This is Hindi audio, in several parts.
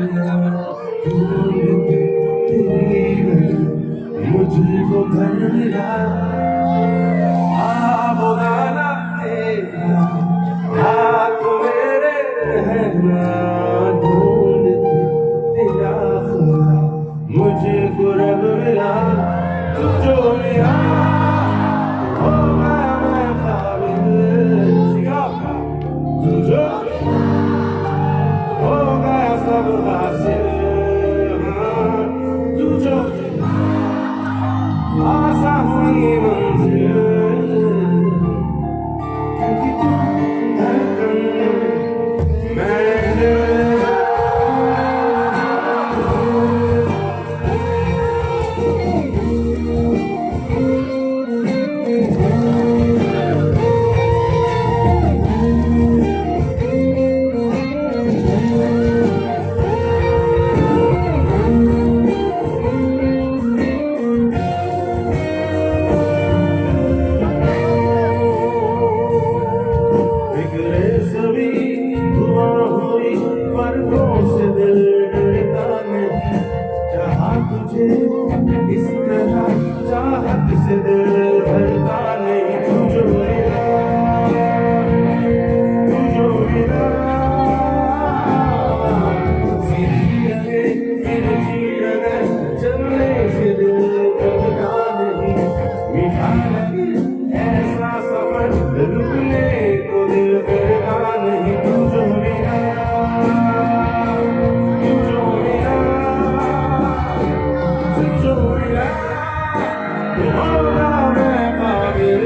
ढूंढ के तेरी मुझको घर मिला बुलाना तेरा हाथ मेरे रहना ढूंढ के तेरा खुदा मुझको रब मिला तू जो मिला होगा मैं काबिल सिखा तू जो होगा सब हासिल तू जो आसान हुई मंजिल क्योंकि तू धड़कन मैं दिल बिगड़े सभी धुआं हुई वर्गों से दिल डरता नहीं जहाँ तुझे इस तरह चाहत से दिल भरता नहीं तू जो मिला सीधी लगे मिर्ची लगे चलने से दिल थकता नहीं मीठा लगे ऐसा सफर रुकने को दिल करता नहीं तू जो मिला तू जो मिला तू जो मिला तू होगा मैं काबिल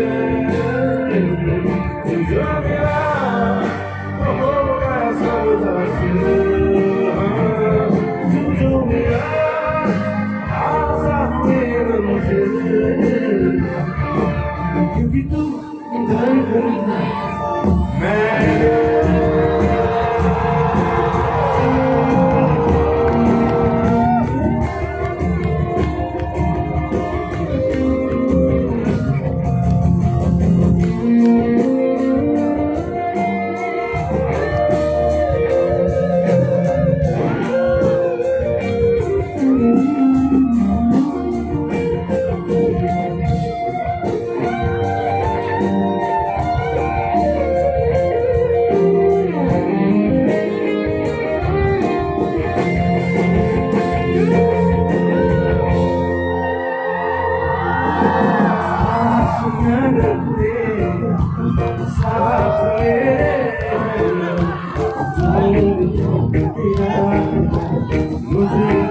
तू जो मिला तो होगा सब हासिल तू जो मिला आसान हुई मंजिल क्योंकि तू धड़कन मैं साथ मेरे ढूंढ तेरा मुझे